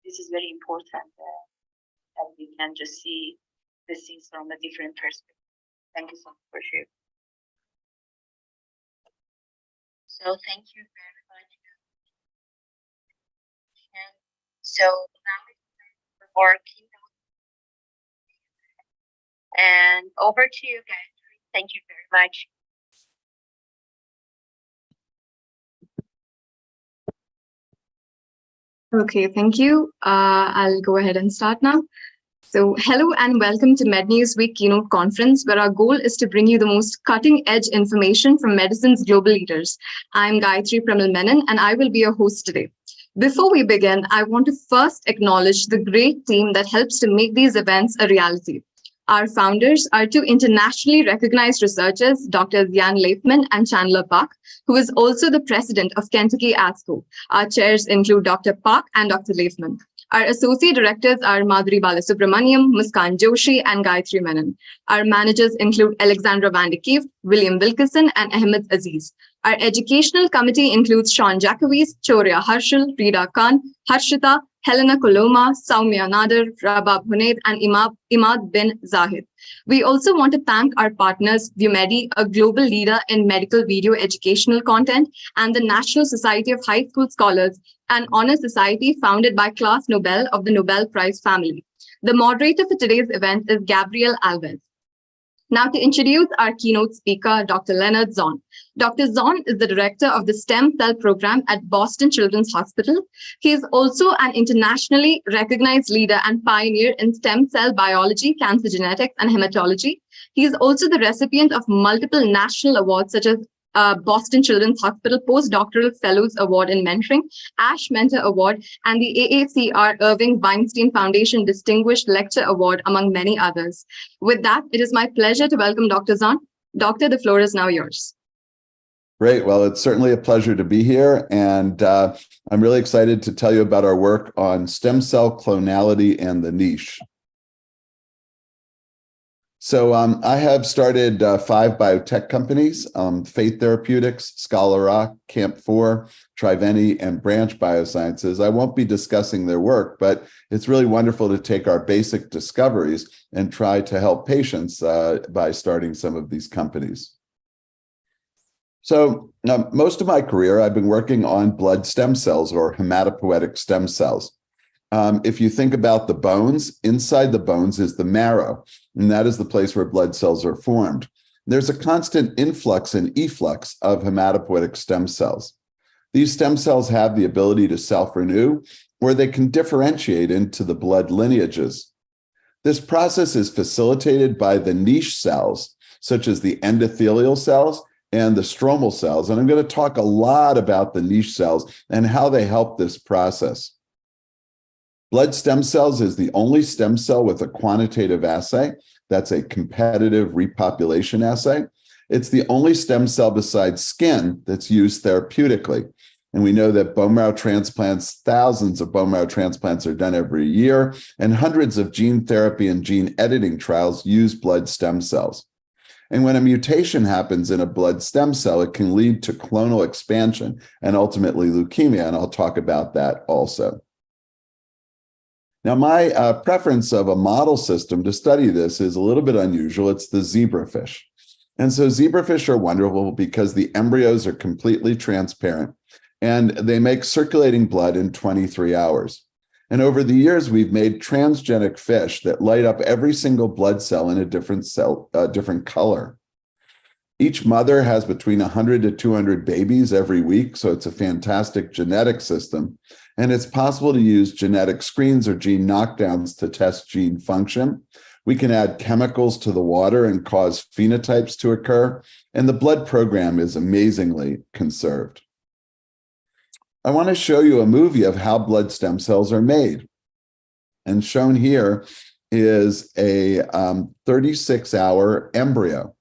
this is very important that we can just see the things from a different perspective. Thank you so much for sharing. So thank you very much. So now it's for Keynote. And over to you guys. Thank you very much. Okay, thank you. I'll go ahead and start now. So hello and welcome to MedNews Week Keynote Conference, where our goal is to bring you the most cutting-edge information from medicine's global leaders. I'm Gayatri Pramal Menon, and I will be your host today. Before we begin, I want to first acknowledge the great team that helps to make these events a reality. Our founders are two internationally recognized researchers, Drs. Jan Leifman and Chandler Park, who is also the president of Kentucky ASCO. Our chairs include Dr. Park and Dr. Leifman. Our associate directors are Madhuri Balasubramaniam, Muskan Joshi, and Gayatri Menon. Our managers include Alexandra Van de Kieft, William Wilkerson, and Ahmed Aziz. Our educational committee includes Sean Jackavis, Choria Harshal, Rida Khan, Harshita, Helena Koloma, Saumya Nader, Rabab Hunaid, and Imad bin Zahid. We also want to thank our partners, ViewMedi, a global leader in medical video educational content, and the National Society of High School Scholars, an honor society founded by Class Nobel of the Nobel Prize family. The moderator for today's event is Gabriel Alves. Now to introduce our keynote speaker, Dr. Leonard Zon. Dr. Zon is the director of the STEM Cell program at Boston Children's Hospital. He is also an internationally recognized leader and pioneer in stem cell biology, cancer genetics, and hematology. He is also the recipient of multiple national awards such as Boston Children's Hospital Postdoctoral Fellows Award in Mentoring, ASH Mentor Award, and the AACR Irving Weinstein Foundation Distinguished Lecture Award, among many others. With that, it is my pleasure to welcome Dr. Zon. Doctor, the floor is now yours. Great. Well, it's certainly a pleasure to be here. And I'm really excited to tell you about our work on stem cell clonality and the niche. So I have started 5 biotech companies, Fate Therapeutics, Scholar Rock, Camp4, Triveni, and Branch Biosciences. I won't be discussing their work, but it's really wonderful to take our basic discoveries and try to help patients by starting some of these companies. So most of my career, I've been working on blood stem cells or hematopoietic stem cells. If you think about the bones, inside the bones is the marrow, and that is the place where blood cells are formed. There's a constant influx and efflux of hematopoietic stem cells. These stem cells have the ability to self-renew, or they can differentiate into the blood lineages. This process is facilitated by the niche cells, such as the endothelial cells and the stromal cells. And I'm going to talk a lot about the niche cells and how they help this process. Blood stem cells is the only stem cell with a quantitative assay. That's a competitive repopulation assay. It's the only stem cell besides skin that's used therapeutically. And we know that bone marrow transplants, thousands of bone marrow transplants are done every year, and hundreds of gene therapy and gene editing trials use blood stem cells. And when a mutation happens in a blood stem cell, it can lead to clonal expansion and ultimately leukemia. And I'll talk about that also. Now, my preference of a model system to study this is a little bit unusual. It's the zebrafish. And so zebrafish are wonderful because the embryos are completely transparent and they make circulating blood in 23 hours. And over the years, we've made transgenic fish that light up every single blood cell in a different color. Each mother has between 100 to 200 babies every week, so it's a fantastic genetic system. And it's possible to use genetic screens or gene knockdowns to test gene function. We can add chemicals to the water and cause phenotypes to occur, and the blood program is amazingly conserved. I want to show you a movie of how blood stem cells are made. And shown here is a 36-hour embryo.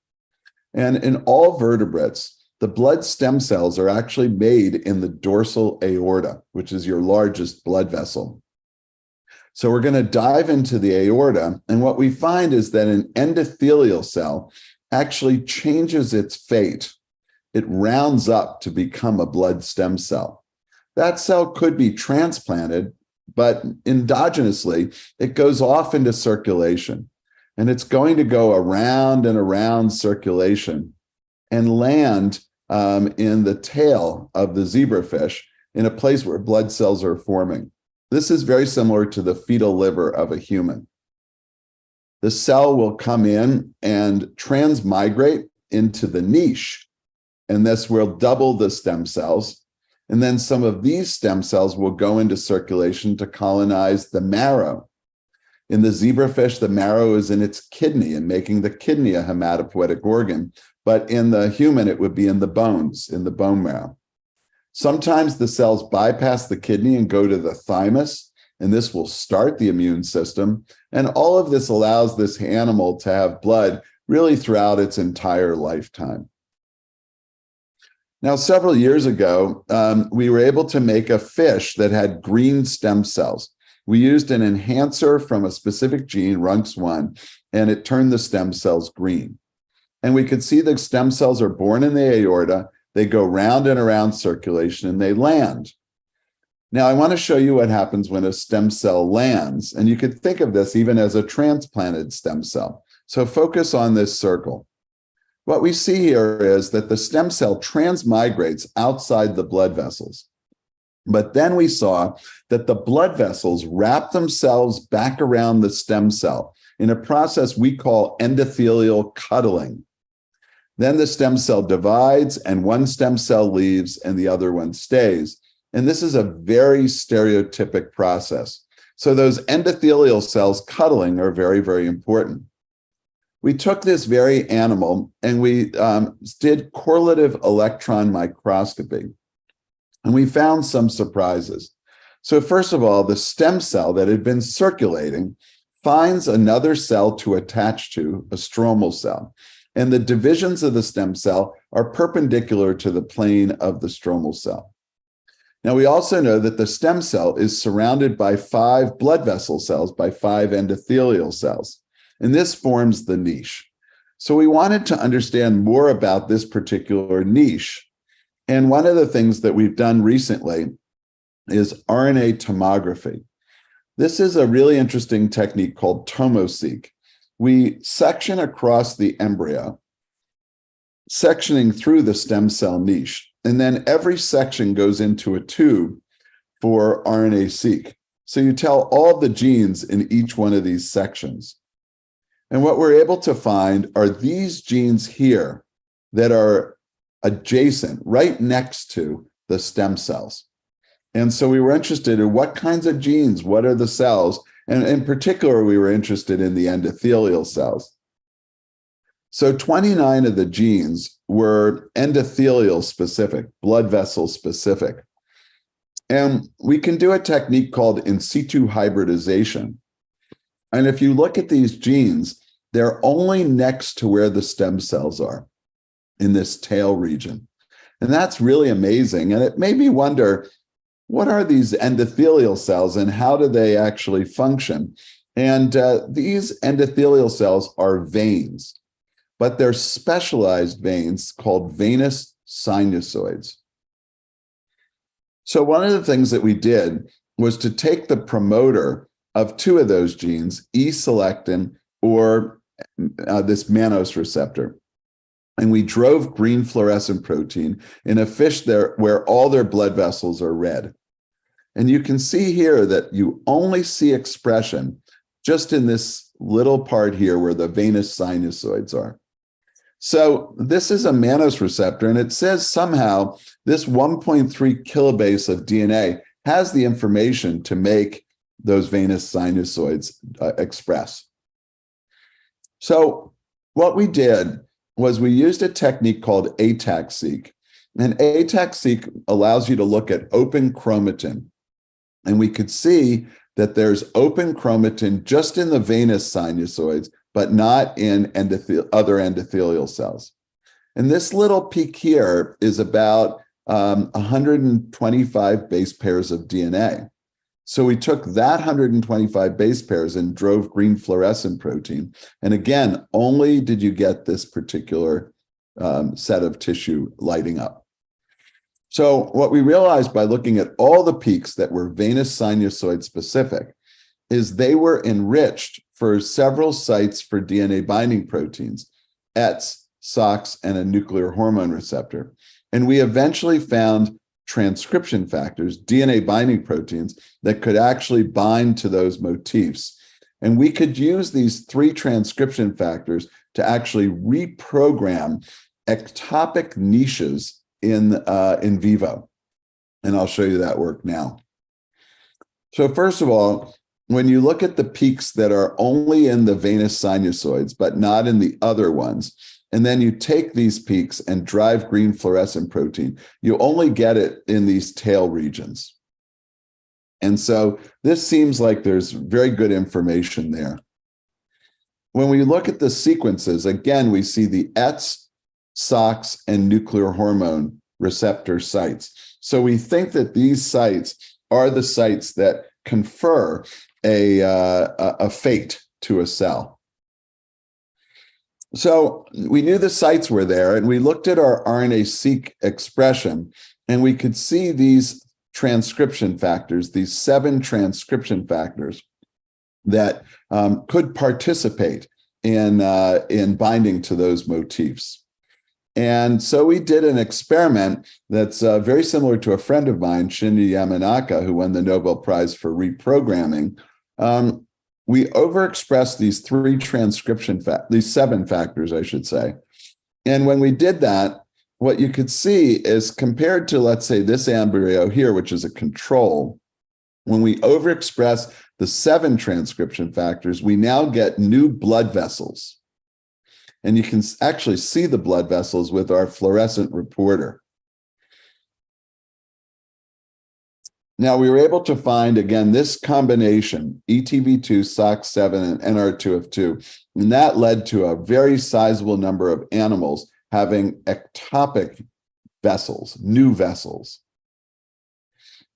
And in all vertebrates, the blood stem cells are actually made in the dorsal aorta, which is your largest blood vessel. So we're going to dive into the aorta, and what we find is that an endothelial cell actually changes its fate. It rounds up to become a blood stem cell. That cell could be transplanted, but endogenously, it goes off into circulation. And it's going to go around and around circulation and land in the tail of the zebrafish in a place where blood cells are forming. This is very similar to the fetal liver of a human. The cell will come in and transmigrate into the niche, and this will double the stem cells. And then some of these stem cells will go into circulation to colonize the marrow. In the zebrafish, the marrow is in its kidney and making the kidney a hematopoietic organ. But in the human, it would be in the bones, in the bone marrow. Sometimes the cells bypass the kidney and go to the thymus, and this will start the immune system. And all of this allows this animal to have blood really throughout its entire lifetime. Now, several years ago, we were able to make a fish that had green stem cells. We used an enhancer from a specific gene, RUNX1, and it turned the stem cells green. And we could see the stem cells are born in the aorta, they go round and around circulation, and they land. Now, I want to show you what happens when a stem cell lands, and you could think of this even as a transplanted stem cell. So focus on this circle. What we see here is that the stem cell transmigrates outside the blood vessels. But then we saw that the blood vessels wrap themselves back around the stem cell in a process we call endothelial cuddling. Then the stem cell divides and one stem cell leaves and the other one stays. And this is a very stereotypic process. So those endothelial cells cuddling are very, very important. We took this very animal and we did correlative electron microscopy. And we found some surprises. So first of all, the stem cell that had been circulating finds another cell to attach to, a stromal cell. And the divisions of the stem cell are perpendicular to the plane of the stromal cell. Now, we also know that the stem cell is surrounded by 5 blood vessel cells, by 5 endothelial cells. And this forms the niche. So we wanted to understand more about this particular niche. And one of the things that we've done recently is RNA tomography. This is a really interesting technique called tomoseq. We section across the embryo, sectioning through the stem cell niche. And then every section goes into a tube for RNA-seq. So you tell all the genes in each one of these sections. And what we're able to find are these genes here that are adjacent, right next to the stem cells. And so we were interested in what kinds of genes, what are the cells, and in particular, we were interested in the endothelial cells. So 29 of the genes were endothelial specific, blood vessel specific. And we can do a technique called in situ hybridization. And if you look at these genes, they're only next to where the stem cells are in this tail region. And that's really amazing. And it made me wonder, what are these endothelial cells and how do they actually function? And these endothelial cells are veins, but they're specialized veins called venous sinusoids. So one of the things that we did was to take the promoter of 2 of those genes, E-selectin or this mannose receptor, and we drove green fluorescent protein in a fish there where all their blood vessels are red. And you can see here that you only see expression just in this little part here where the venous sinusoids are. So this is a mannose receptor, and it says somehow this 1.3 kilobase of DNA has the information to make those venous sinusoids express. So what we did was we used a technique called ATAC-seq. And ATAC-seq allows you to look at open chromatin. And we could see that there's open chromatin just in the venous sinusoids, but not in other endothelial cells. And this little peak here is about 125 base pairs of DNA. So we took that 125 base pairs and drove green fluorescent protein. And again, only did you get this particular set of tissue lighting up. So what we realized by looking at all the peaks that were venous sinusoid specific is they were enriched for several sites for DNA binding proteins, ETS, SOX, and a nuclear hormone receptor. And we eventually found transcription factors, DNA binding proteins, that could actually bind to those motifs. And we could use these 3 transcription factors to actually reprogram ectopic niches in vivo. And I'll show you that work now. So first of all, when you look at the peaks that are only in the venous sinusoids, but not in the other ones, and then you take these peaks and drive green fluorescent protein, you only get it in these tail regions. And so this seems like there's very good information there. When we look at the sequences, again, we see the ETS, SOX, and nuclear hormone receptor sites. So we think that these sites are the sites that confer a fate to a cell. So we knew the sites were there, and we looked at our RNA-seq expression, and we could see these transcription factors, these 7 transcription factors that could participate in binding to those motifs. And so we did an experiment that's very similar to a friend of mine, Shinya Yamanaka, who won the Nobel Prize for reprogramming. We overexpressed these 7 factors, I should say. And when we did that, what you could see is compared to, let's say, this embryo here, which is a control, when we overexpress the 7 transcription factors, we now get new blood vessels. And you can actually see the blood vessels with our fluorescent reporter. Now, we were able to find, again, this combination, ETB2, SOX7, and NR2F2, and that led to a very sizable number of animals having ectopic vessels, new vessels.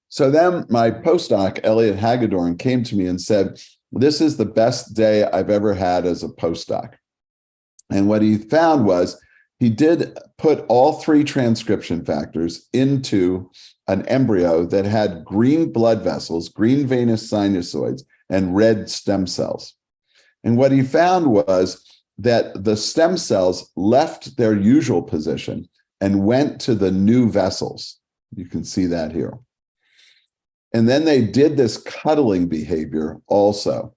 So then my postdoc, Elliot Hagedorn, came to me and said, this is the best day I've ever had as a postdoc. And what he found was he did put all 3 transcription factors into an embryo that had green blood vessels, green venous sinusoids, and red stem cells. And what he found was that the stem cells left their usual position and went to the new vessels. You can see that here. And then they did this cuddling behavior also.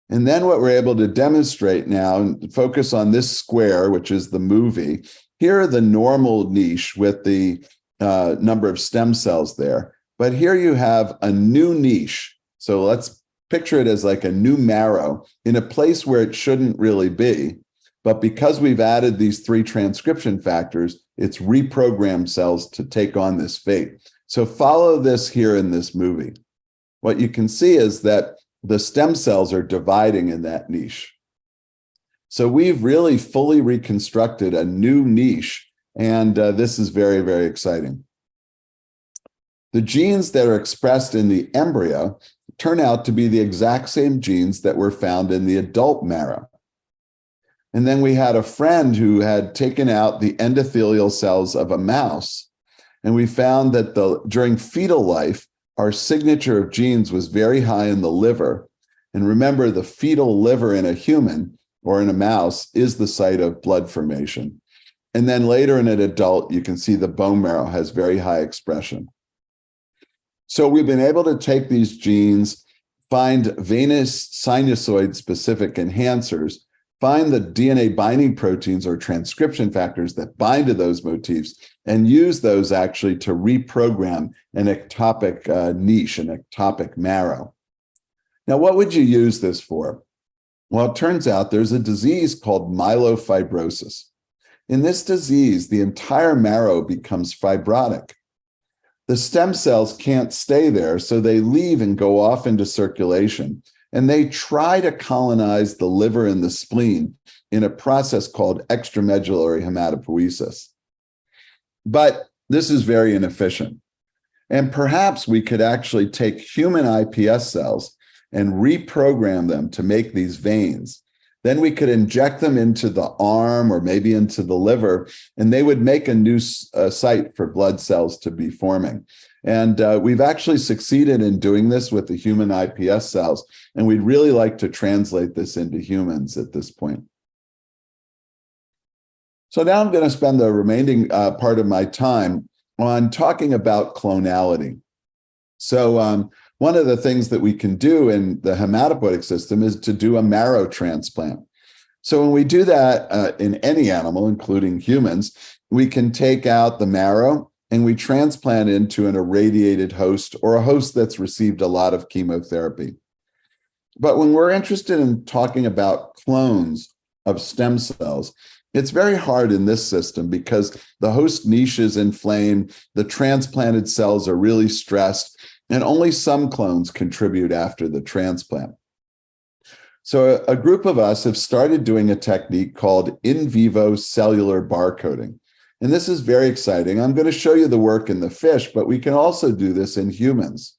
And then what we're able to demonstrate now, and focus on this square, which is the movie. Here are the normal niche with the number of stem cells there. But here you have a new niche. So let's picture it as like a new marrow in a place where it shouldn't really be. But because we've added these 3 transcription factors, it's reprogrammed cells to take on this fate. So follow this here in this movie. What you can see is that the stem cells are dividing in that niche. So we've really fully reconstructed a new niche, and this is very, very exciting. The genes that are expressed in the embryo turn out to be the exact same genes that were found in the adult marrow. And then we had a friend who had taken out the endothelial cells of a mouse, and we found that during fetal life, our signature of genes was very high in the liver. And remember, the fetal liver in a human or in a mouse is the site of blood formation. And then later in an adult, you can see the bone marrow has very high expression. So we've been able to take these genes, find venous sinusoid specific enhancers, find the DNA binding proteins or transcription factors that bind to those motifs, and use those actually to reprogram an ectopic niche, an ectopic marrow. Now, what would you use this for? Well, it turns out there's a disease called myelofibrosis. In this disease, the entire marrow becomes fibrotic. The stem cells can't stay there, so they leave and go off into circulation. And they try to colonize the liver and the spleen in a process called extramedullary hematopoiesis. But this is very inefficient. And perhaps we could actually take human iPS cells and reprogram them to make these veins Then we could inject them into the arm or maybe into the liver, and they would make a new site for blood cells to be forming. And we've actually succeeded in doing this with the human iPS cells, and we'd really like to translate this into humans at this point. So now I'm going to spend the remaining part of my time on talking about clonality. So one of the things that we can do in the hematopoietic system is to do a marrow transplant. So when we do that in any animal, including humans, we can take out the marrow and we transplant into an irradiated host or a host that's received a lot of chemotherapy. But when we're interested in talking about clones of stem cells, it's very hard in this system because the host niche is inflamed, the transplanted cells are really stressed, and only some clones contribute after the transplant. So a group of us have started doing a technique called in vivo cellular barcoding. And this is very exciting. I'm going to show you the work in the fish, but we can also do this in humans.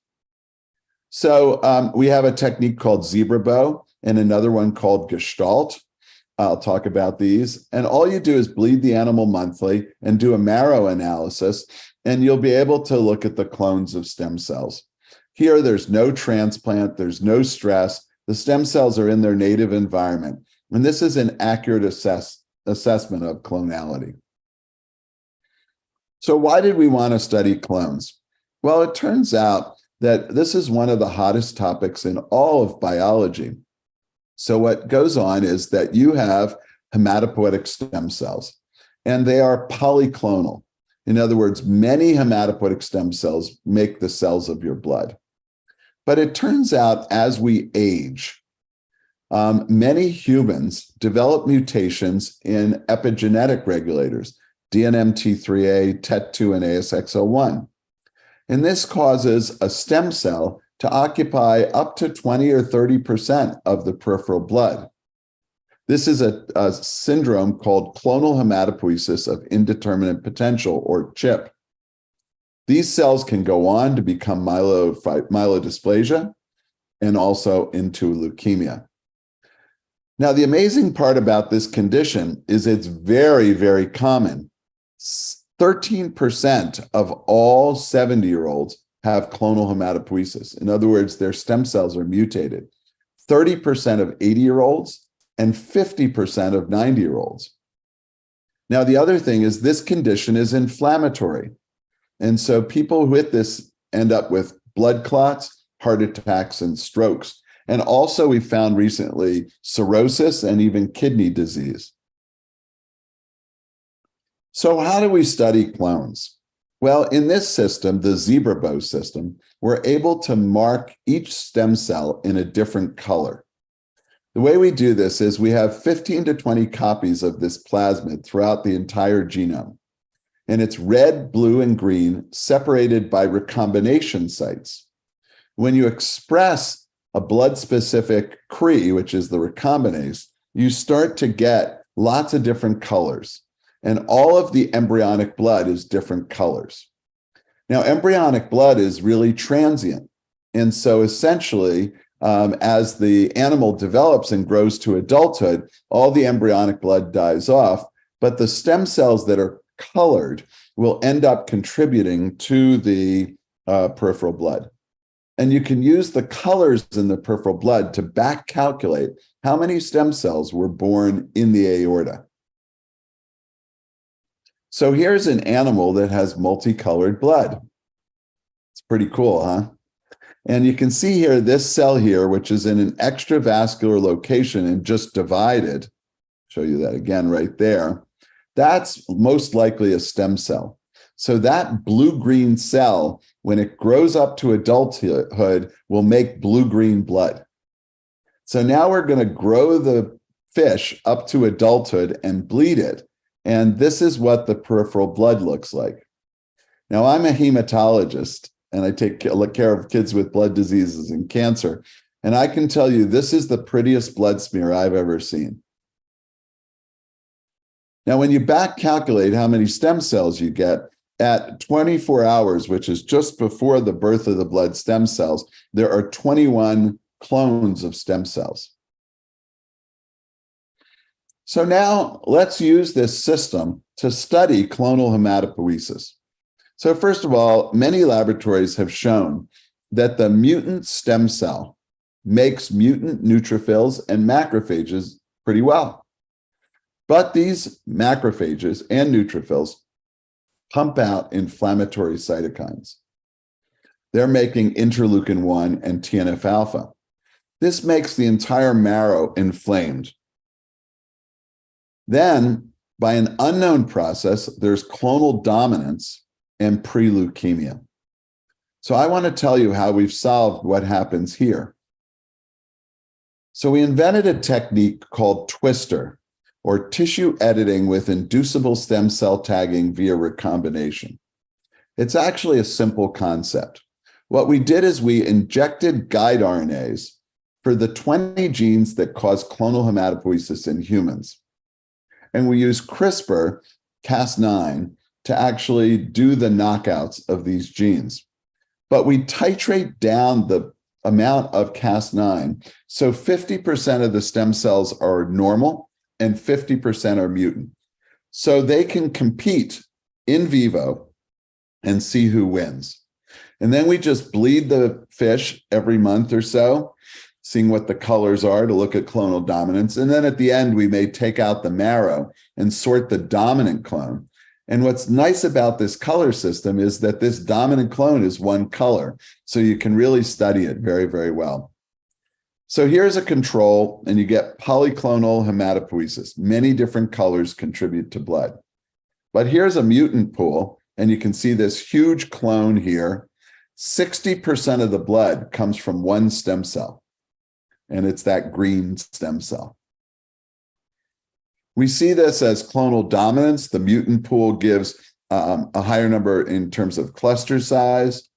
So we have a technique called zebrabow and another one called Gestalt. I'll talk about these. And all you do is bleed the animal monthly and do a marrow analysis, and you'll be able to look at the clones of stem cells. Here, there's no transplant, there's no stress. The stem cells are in their native environment. And this is an accurate assessment of clonality. So why did we want to study clones? Well, it turns out that this is one of the hottest topics in all of biology. So what goes on is that you have hematopoietic stem cells, and they are polyclonal. In other words, many hematopoietic stem cells make the cells of your blood. But it turns out as we age, many humans develop mutations in epigenetic regulators, DNMT3A, TET2, and ASXL1. And this causes a stem cell to occupy up to 20 or 30% of the peripheral blood. This is a syndrome called clonal hematopoiesis of indeterminate potential, or CHIP. These cells can go on to become myelodysplasia and also into leukemia. Now, the amazing part about this condition is it's very, very common. 13% of all 70-year-olds have clonal hematopoiesis. In other words, their stem cells are mutated. 30% of 80-year-olds and 50% of 90-year-olds. Now, the other thing is this condition is inflammatory. And so people with this end up with blood clots, heart attacks, and strokes. And also we found recently cirrhosis and even kidney disease. So how do we study clones? Well, in this system, the zebrabow system, we're able to mark each stem cell in a different color. The way we do this is we have 15 to 20 copies of this plasmid throughout the entire genome. And it's red, blue, and green, separated by recombination sites. When you express a blood-specific CRE, which is the recombinase, you start to get lots of different colors. And all of the embryonic blood is different colors. Now, embryonic blood is really transient. And so essentially, as the animal develops and grows to adulthood, all the embryonic blood dies off, but the stem cells that are colored will end up contributing to the peripheral blood. And you can use the colors in the peripheral blood to back calculate how many stem cells were born in the aorta. So here's an animal that has multicolored blood. It's pretty cool, huh? And you can see here, this cell here, which is in an extravascular location and just divided, show you that again right there, that's most likely a stem cell. So that blue-green cell, when it grows up to adulthood, will make blue-green blood. So now we're going to grow the fish up to adulthood and bleed it. And this is what the peripheral blood looks like. Now, I'm a hematologist, and I take care of kids with blood diseases and cancer. And I can tell you, this is the prettiest blood smear I've ever seen. Now, when you back calculate how many stem cells you get, at 24 hours, which is just before the birth of the blood stem cells, there are 21 clones of stem cells. So now let's use this system to study clonal hematopoiesis. So first of all, many laboratories have shown that the mutant stem cell makes mutant neutrophils and macrophages pretty well. But these macrophages and neutrophils pump out inflammatory cytokines. They're making interleukin-1 and TNF-alpha. This makes the entire marrow inflamed. Then, by an unknown process, there's clonal dominance and pre-leukemia. So I want to tell you how we've solved what happens here. So we invented a technique called twister, or tissue editing with inducible stem cell tagging via recombination. It's actually a simple concept. What we did is we injected guide RNAs for the 20 genes that cause clonal hematopoiesis in humans. And we used CRISPR-Cas9 to actually do the knockouts of these genes. But we titrate down the amount of Cas9, so 50% of the stem cells are normal and 50% are mutant. So they can compete in vivo and see who wins. And then we just bleed the fish every month or so, seeing what the colors are to look at clonal dominance. And then at the end, we may take out the marrow and sort the dominant clone. And what's nice about this color system is that this dominant clone is one color. So you can really study it very, very well. So here's a control, and you get polyclonal hematopoiesis. Many different colors contribute to blood. But here's a mutant pool, and you can see this huge clone here. 60% of the blood comes from one stem cell, and it's that green stem cell. We see this as clonal dominance. The mutant pool gives a higher number in terms of cluster size.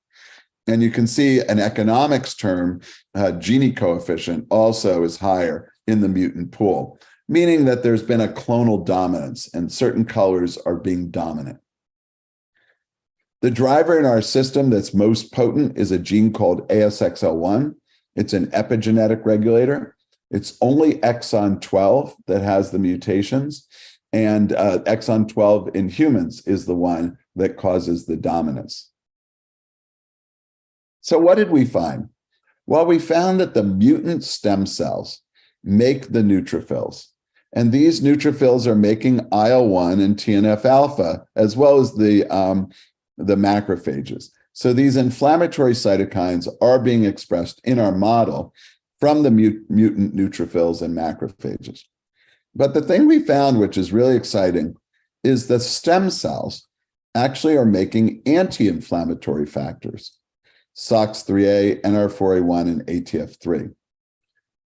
And you can see an economics term, Gini coefficient, also is higher in the mutant pool, meaning that there's been a clonal dominance and certain colors are being dominant. The driver in our system that's most potent is a gene called ASXL1. It's an epigenetic regulator. It's only exon 12 that has the mutations, and exon 12 in humans is the one that causes the dominance. So what did we find? Well, we found that the mutant stem cells make the neutrophils, and these neutrophils are making IL-1 and TNF-alpha, as well as the macrophages. So these inflammatory cytokines are being expressed in our model from the mutant neutrophils and macrophages. But the thing we found, which is really exciting, is the stem cells actually are making anti-inflammatory factors, SOX3A, NR4A1, and ATF3.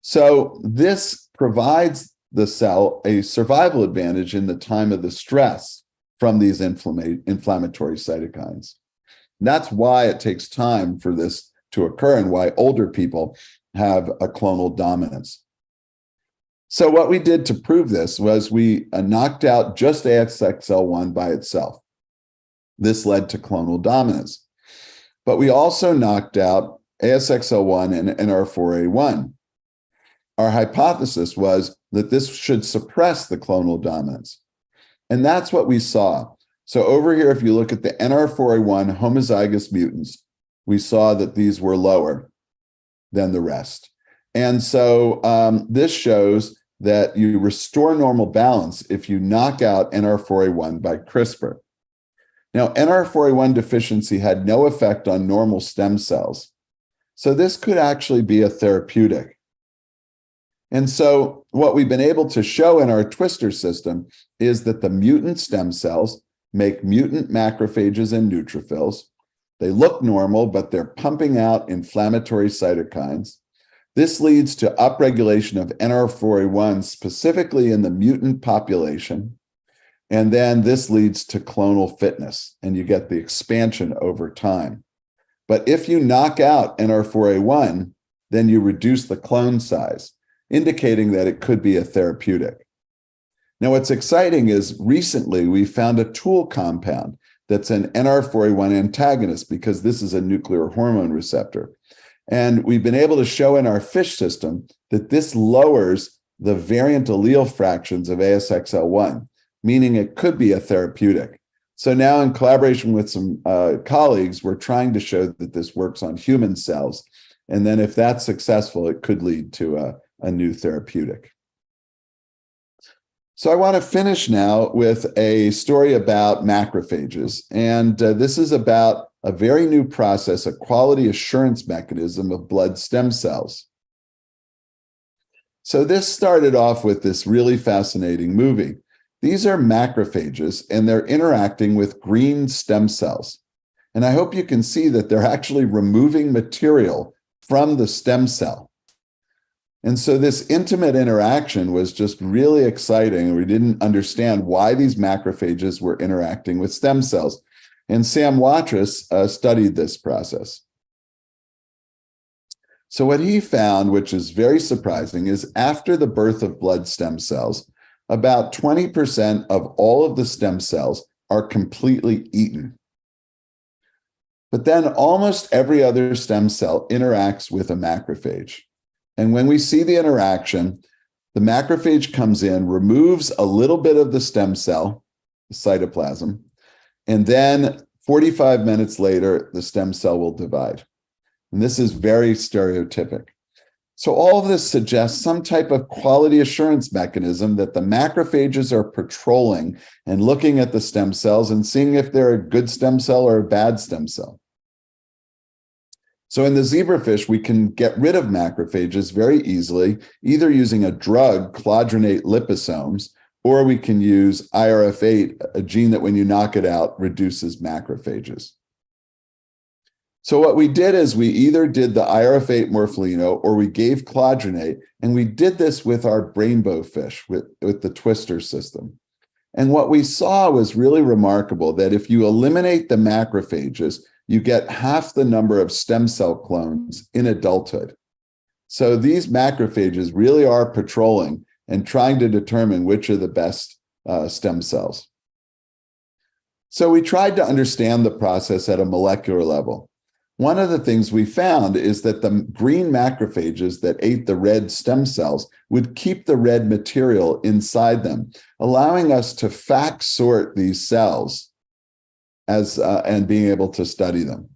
So this provides the cell a survival advantage in the time of the stress from these inflammatory cytokines. And that's why it takes time for this to occur and why older people have a clonal dominance. So what we did to prove this was we knocked out just ASXL1 by itself. This led to clonal dominance. But we also knocked out ASXL1 and NR4A1. Our hypothesis was that this should suppress the clonal dominance. And that's what we saw. So over here, if you look at the NR4A1 homozygous mutants, we saw that these were lower than the rest. And so this shows that you restore normal balance if you knock out NR4A1 by CRISPR. Now, NR4A1 deficiency had no effect on normal stem cells. So this could actually be a therapeutic. And so what we've been able to show in our twister system is that the mutant stem cells make mutant macrophages and neutrophils. They look normal, but they're pumping out inflammatory cytokines. This leads to upregulation of NR4A1 specifically in the mutant population. And then this leads to clonal fitness, and you get the expansion over time. But if you knock out NR4A1, then you reduce the clone size, indicating that it could be a therapeutic. Now, what's exciting is recently we found a tool compound that's an NR4A1 antagonist, because this is a nuclear hormone receptor. And we've been able to show in our fish system that this lowers the variant allele fractions of ASXL1, meaning it could be a therapeutic. So now in collaboration with some colleagues, we're trying to show that this works on human cells. And then if that's successful, it could lead to a new therapeutic. So I want to finish now with a story about macrophages. And this is about a very new process, a quality assurance mechanism of blood stem cells. So this started off with this really fascinating movie. These are macrophages, and they're interacting with green stem cells. And I hope you can see that they're actually removing material from the stem cell. And so this intimate interaction was just really exciting. We didn't understand why these macrophages were interacting with stem cells. And Sam Watrous studied this process. So what he found, which is very surprising, is after the birth of blood stem cells, about 20% of all of the stem cells are completely eaten. But then almost every other stem cell interacts with a macrophage. And when we see the interaction, the macrophage comes in, removes a little bit of the stem cell, the cytoplasm, and then 45 minutes later, the stem cell will divide. And this is very stereotypic. So all of this suggests some type of quality assurance mechanism that the macrophages are patrolling and looking at the stem cells and seeing if they're a good stem cell or a bad stem cell. So in the zebrafish, we can get rid of macrophages very easily, either using a drug, clodronate liposomes, or we can use IRF8, a gene that when you knock it out, reduces macrophages. So what we did is we either did the IRF8 morpholino or we gave clodronate, and we did this with our rainbow fish, with the twister system. And what we saw was really remarkable, that if you eliminate the macrophages, you get half the number of stem cell clones in adulthood. So these macrophages really are patrolling and trying to determine which are the best stem cells. So we tried to understand the process at a molecular level. One of the things we found is that the green macrophages that ate the red stem cells would keep the red material inside them, allowing us to FACS sort these cells and being able to study them.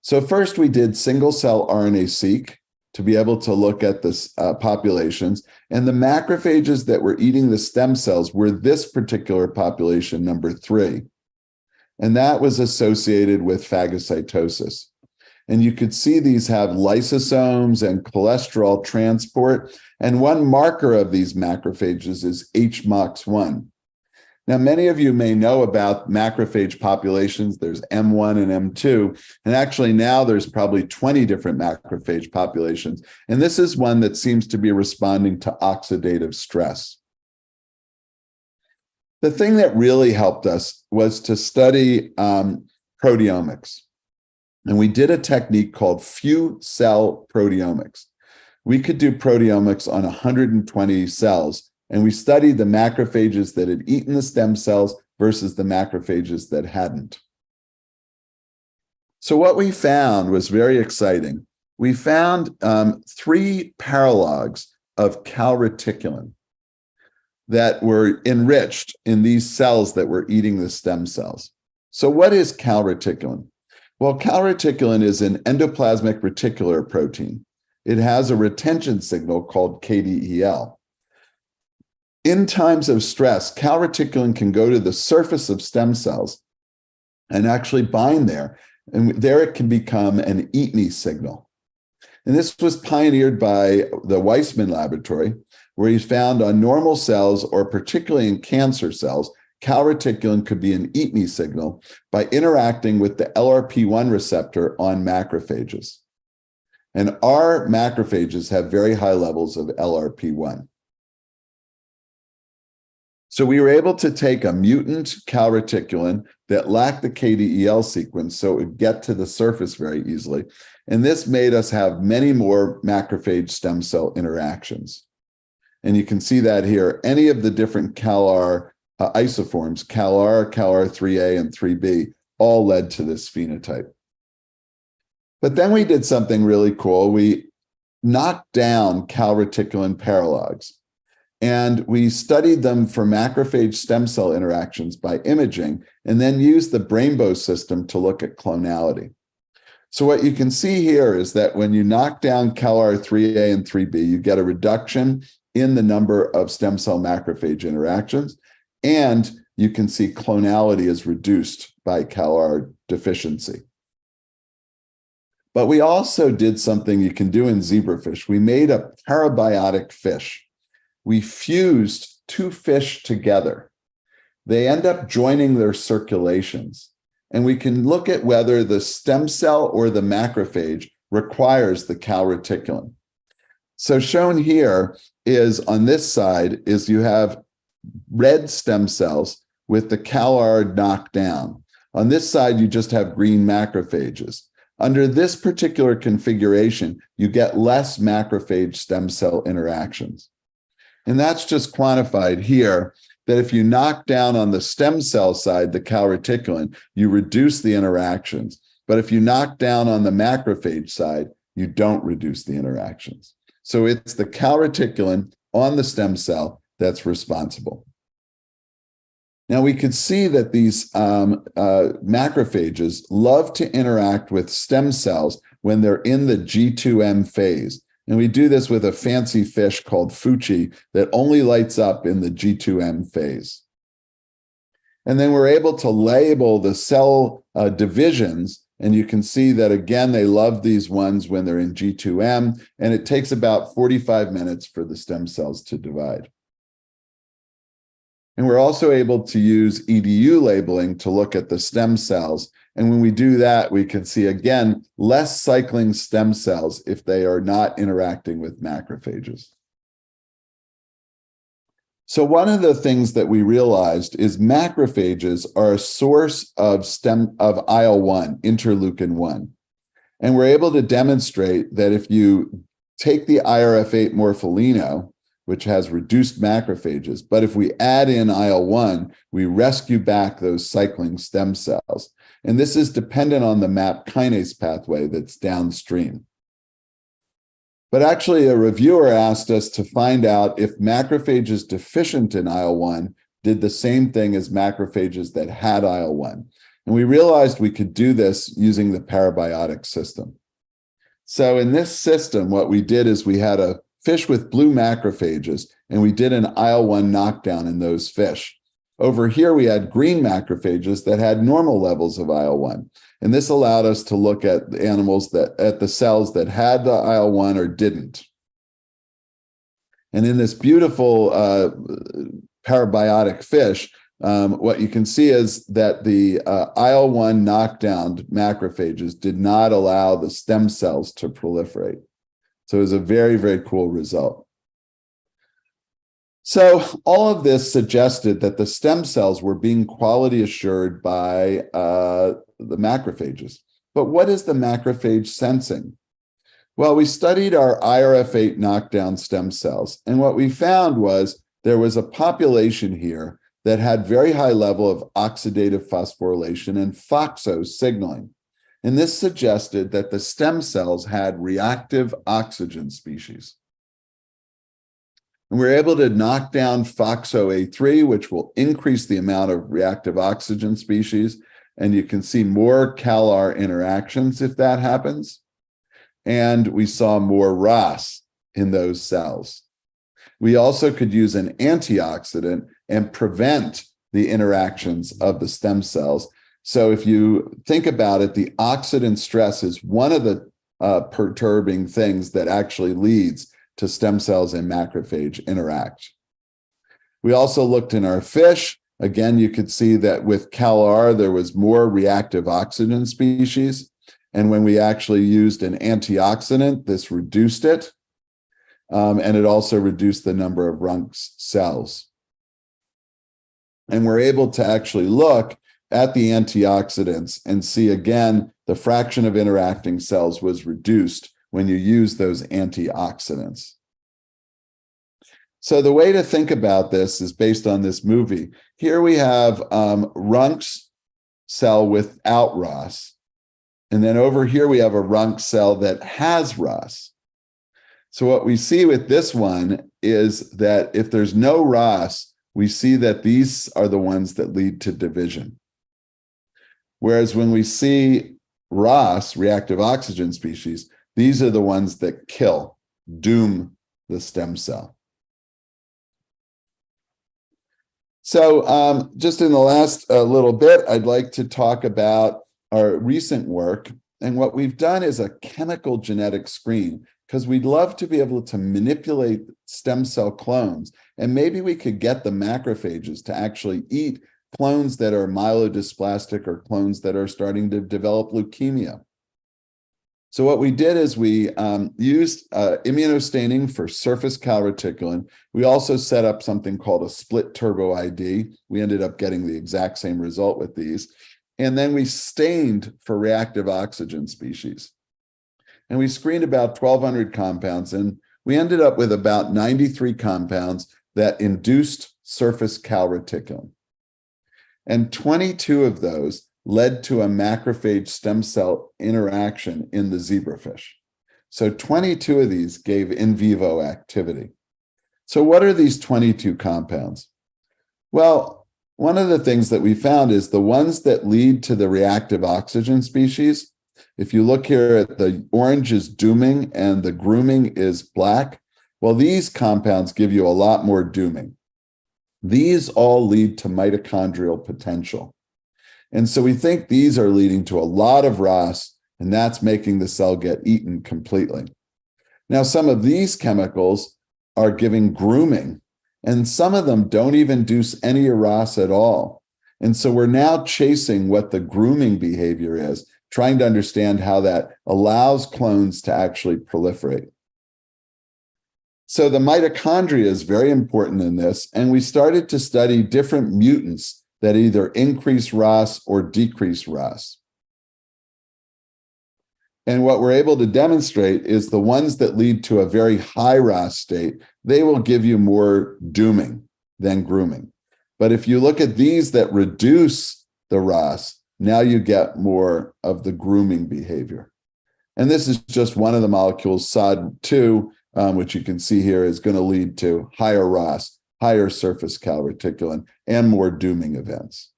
So first we did single cell RNA-seq to be able to look at the populations, and the macrophages that were eating the stem cells were this particular population, number 3. And that was associated with phagocytosis. And you could see these have lysosomes and cholesterol transport. And one marker of these macrophages is HMOX1. Now, many of you may know about macrophage populations. There's M1 and M2. And actually now there's probably 20 different macrophage populations. And this is one that seems to be responding to oxidative stress. The thing that really helped us was to study proteomics. And we did a technique called few cell proteomics. We could do proteomics on 120 cells, and we studied the macrophages that had eaten the stem cells versus the macrophages that hadn't. So what we found was very exciting. We found 3 paralogs of calreticulin that were enriched in these cells that were eating the stem cells. So what is calreticulin? Well, calreticulin is an endoplasmic reticular protein. It has a retention signal called KDEL. In times of stress, calreticulin can go to the surface of stem cells and actually bind there. And there it can become an eat-me signal. And this was pioneered by the Weissman laboratory, where he found on normal cells, or particularly in cancer cells, calreticulin could be an eat-me signal by interacting with the LRP1 receptor on macrophages. And our macrophages have very high levels of LRP1. So we were able to take a mutant calreticulin that lacked the KDEL sequence, so it would get to the surface very easily. And this made us have many more macrophage stem cell interactions. And you can see that here. Any of the different CalR isoforms, CalR, CalR3A, and 3B, all led to this phenotype. But then we did something really cool. We knocked down calreticulin paralogs. And we studied them for macrophage stem cell interactions by imaging, and then used the Rainbow system to look at clonality. So what you can see here is that when you knock down CalR3A and 3B, you get a reduction in the number of stem cell macrophage interactions, and you can see clonality is reduced by CalR deficiency. But we also did something you can do in zebrafish. We made a parabiotic fish. We fused two fish together. They end up joining their circulations. And we can look at whether the stem cell or the macrophage requires the calreticulin. So shown here is, on this side, is you have red stem cells with the CalR knocked down. On this side, you just have green macrophages. Under this particular configuration, you get less macrophage stem cell interactions. And that's just quantified here, that if you knock down on the stem cell side, the calreticulin, you reduce the interactions. But if you knock down on the macrophage side, you don't reduce the interactions. So it's the calreticulin on the stem cell that's responsible. Now we could see that these macrophages love to interact with stem cells when they're in the G2M phase. And we do this with a fancy fish called Fuchi that only lights up in the G2M phase. And then we're able to label the cell divisions. And you can see that, again, they love these ones when they're in G2M. And it takes about 45 minutes for the stem cells to divide. And we're also able to use EDU labeling to look at the stem cells. And when we do that, we can see, again, less cycling stem cells if they are not interacting with macrophages. So one of the things that we realized is macrophages are a source of IL-1, interleukin-1. And we're able to demonstrate that if you take the IRF8 morpholino, which has reduced macrophages, but if we add in IL-1, we rescue back those cycling stem cells. And this is dependent on the MAP kinase pathway that's downstream. But actually, a reviewer asked us to find out if macrophages deficient in IL-1 did the same thing as macrophages that had IL-1. And we realized we could do this using the parabiotic system. So in this system, what we did is we had a fish with blue macrophages, and we did an IL-1 knockdown in those fish. Over here, we had green macrophages that had normal levels of IL-1. And this allowed us to look at the animals at the cells that had the IL-1 or didn't. And in this beautiful parabiotic fish, what you can see is that the IL-1 knockdown macrophages did not allow the stem cells to proliferate. So it was a very, very cool result. So all of this suggested that the stem cells were being quality assured by the macrophages. But what is the macrophage sensing? Well, we studied our IRF8 knockdown stem cells, and what we found was there was a population here that had very high level of oxidative phosphorylation and FOXO signaling. And this suggested that the stem cells had reactive oxygen species. And we're able to knock down FOXO-A3, which will increase the amount of reactive oxygen species. And you can see more CalR interactions if that happens. And we saw more ROS in those cells. We also could use an antioxidant and prevent the interactions of the stem cells. So if you think about it, the oxidant stress is one of the perturbing things that actually leads to stem cells and macrophage interact. We also looked in our fish. Again, you could see that with CalR, there was more reactive oxygen species. And when we actually used an antioxidant, this reduced it. And it also reduced the number of Runx cells. And we're able to actually look at the antioxidants and see, again, the fraction of interacting cells was reduced when you use those antioxidants. So the way to think about this is based on this movie. Here we have Runx cell without ROS. And then over here we have a Runx cell that has ROS. So what we see with this one is that if there's no ROS, we see that these are the ones that lead to division. Whereas when we see ROS, reactive oxygen species, these are the ones that kill, doom the stem cell. So just in the last little bit, I'd like to talk about our recent work. And what we've done is a chemical genetic screen, because we'd love to be able to manipulate stem cell clones. And maybe we could get the macrophages to actually eat clones that are myelodysplastic or clones that are starting to develop leukemia. So what we did is we used immunostaining for surface calreticulin. We also set up something called a split turbo ID. We ended up getting the exact same result with these. And then we stained for reactive oxygen species. And we screened about 1,200 compounds, and we ended up with about 93 compounds that induced surface calreticulin. And 22 of those led to a macrophage stem cell interaction in the zebrafish. So 22 of these gave in vivo activity. So what are these 22 compounds? Well, one of the things that we found is the ones that lead to the reactive oxygen species. If you look here at the orange is dooming and the grooming is black, well, these compounds give you a lot more dooming. These all lead to mitochondrial potential. And so we think these are leading to a lot of ROS, and that's making the cell get eaten completely. Now, some of these chemicals are giving grooming, and some of them don't even induce any ROS at all. And so we're now chasing what the grooming behavior is, trying to understand how that allows clones to actually proliferate. So the mitochondria is very important in this, and we started to study different mutants that either increase ROS or decrease ROS. And what we're able to demonstrate is the ones that lead to a very high ROS state, they will give you more dooming than grooming. But if you look at these that reduce the ROS, now you get more of the grooming behavior. And this is just one of the molecules, SOD2, which you can see here is going to lead to higher ROS, higher surface calreticulin, and more dooming events.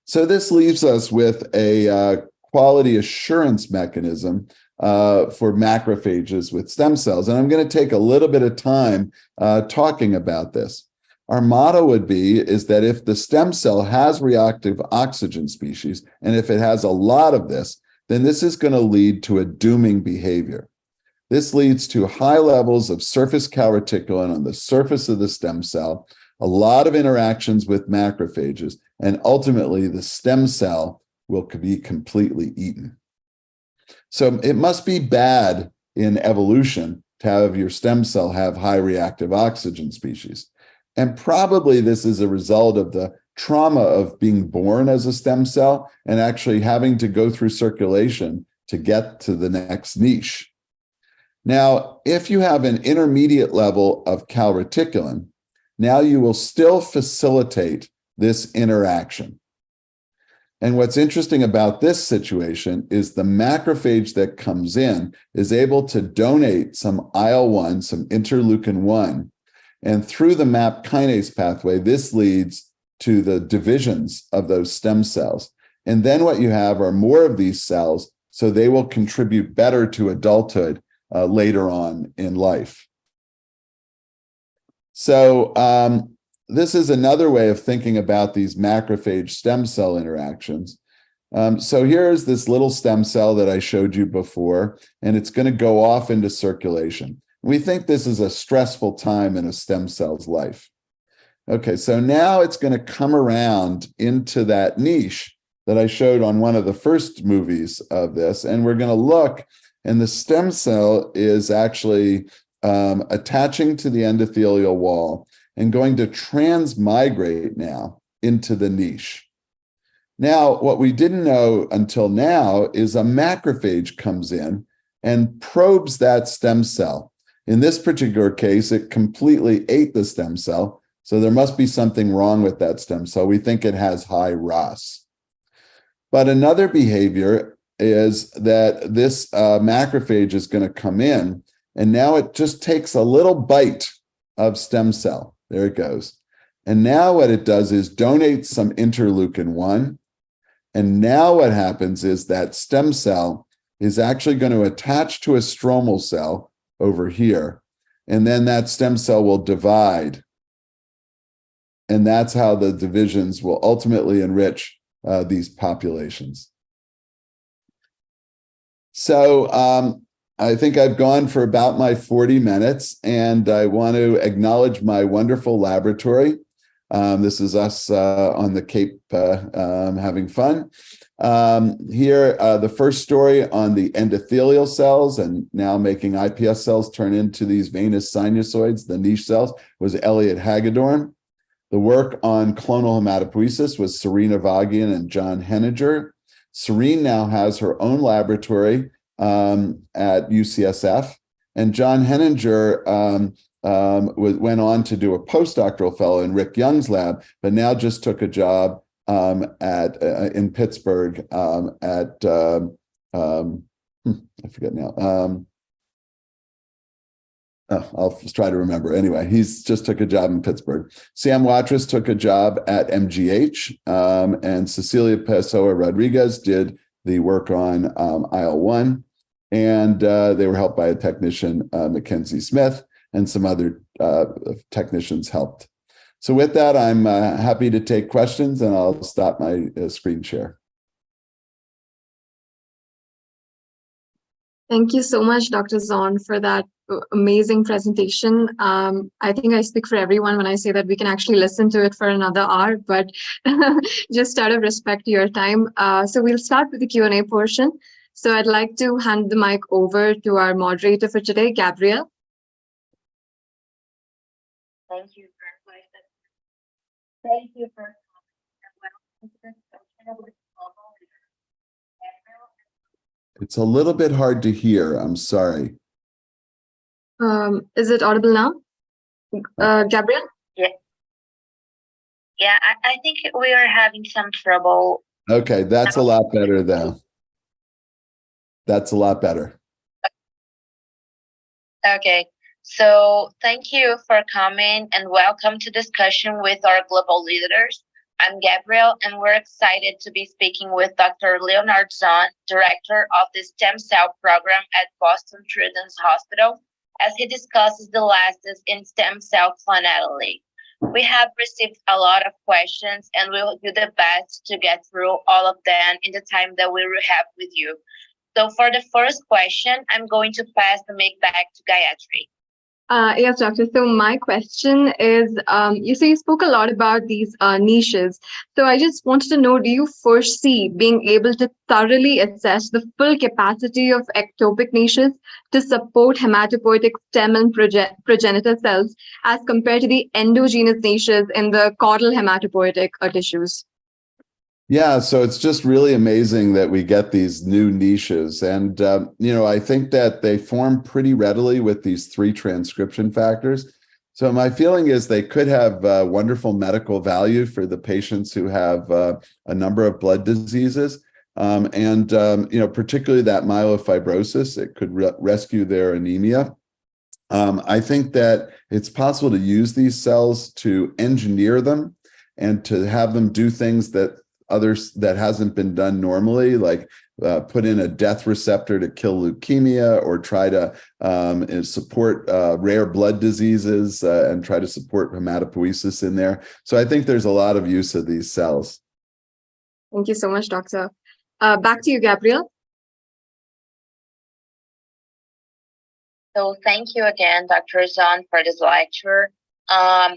So this leaves us with a quality assurance mechanism for macrophages with stem cells. And I'm going to take a little bit of time talking about this. Our motto would be is that if the stem cell has reactive oxygen species, and if it has a lot of this, then this is going to lead to a dooming behavior. This leads to high levels of surface calreticulin on the surface of the stem cell, a lot of interactions with macrophages, and ultimately the stem cell will be completely eaten. So it must be bad in evolution to have your stem cell have high reactive oxygen species. And probably this is a result of the trauma of being born as a stem cell and actually having to go through circulation to get to the next niche. Now, if you have an intermediate level of calreticulin, now you will still facilitate this interaction. And what's interesting about this situation is the macrophage that comes in is able to donate some IL-1, some interleukin-1, and through the MAP kinase pathway, this leads to the divisions of those stem cells. And then what you have are more of these cells, so they will contribute better to adulthood later on in life. So this is another way of thinking about these macrophage stem cell interactions. So here's this little stem cell that I showed you before, and it's going to go off into circulation. We think this is a stressful time in a stem cell's life. Okay, so now it's going to come around into that niche that I showed on one of the first movies of this, and we're going to look, and the stem cell is actually attaching to the endothelial wall and going to transmigrate now into the niche. Now, what we didn't know until now is a macrophage comes in and probes that stem cell. In this particular case, it completely ate the stem cell, so there must be something wrong with that stem cell. We think it has high ROS. But another behavior is that this macrophage is going to come in, and now it just takes a little bite of stem cell. There it goes. And now what it does is donate some interleukin-1. And now what happens is that stem cell is actually going to attach to a stromal cell over here. And then that stem cell will divide. And that's how the divisions will ultimately enrich these populations. So I think I've gone for about my 40 minutes, and I want to acknowledge my wonderful laboratory. This is us on the Cape having fun. Here, the first story on the endothelial cells and now making iPS cells turn into these venous sinusoids, the niche cells, was Elliot Hagedorn. The work on clonal hematopoiesis was Serena Vagian and John Henninger. Serene now has her own laboratory at UCSF, and John Henninger went on to do a postdoctoral fellow in Rick Young's lab, but now just took a job in Pittsburgh at I forget now. I'll just try to remember. Anyway, he's just took a job in Pittsburgh. Sam Watrous took a job at MGH, and Cecilia Pessoa Rodriguez did the work on IL-1, and they were helped by a technician, Mackenzie Smith, and some other technicians helped. So with that, I'm happy to take questions, and I'll stop my screen share. Thank you so much, Dr. Zon, for that amazing presentation. I think I speak for everyone when I say that we can actually listen to it for another hour, but just out of respect to your time. So we'll start with the Q&A portion. So I'd like to hand the mic over to our moderator for today, Gabrielle. Thank you for inviting. Thank you for It's a little bit hard to hear. I'm sorry. Is it audible now? Gabrielle? Yeah. Yeah, I think we are having some trouble. Okay, that's a lot better though. That's a lot better. Okay, so thank you for coming and welcome to discussion with our global leaders. I'm Gabrielle, and we're excited to be speaking with Dr. Leonard Zon, Director of the Stem Cell Program at Boston Children's Hospital, as he discusses the latest in stem cell clonality. We have received a lot of questions, and we will do the best to get through all of them in the time that we will have with you. So for the first question, I'm going to pass the mic back to Gayatri. Yes, Doctor. So my question is, you spoke a lot about these niches. So I just wanted to know, do you foresee being able to thoroughly assess the full capacity of ectopic niches to support hematopoietic stem and progenitor cells as compared to the endogenous niches in the caudal hematopoietic tissues? Yeah, so it's just really amazing that we get these new niches. And, I think that they form pretty readily with these 3 transcription factors. So my feeling is they could have wonderful medical value for the patients who have a number of blood diseases. Particularly that myelofibrosis, it could rescue their anemia. I think that it's possible to use these cells to engineer them and to have them do things that hasn't been done normally, like put in a death receptor to kill leukemia, or try to support rare blood diseases and try to support hematopoiesis in there. So I think there's a lot of use of these cells. Thank you so much, Doctor. Back to you, Gabrielle. So thank you again, Dr. Zon, for this lecture.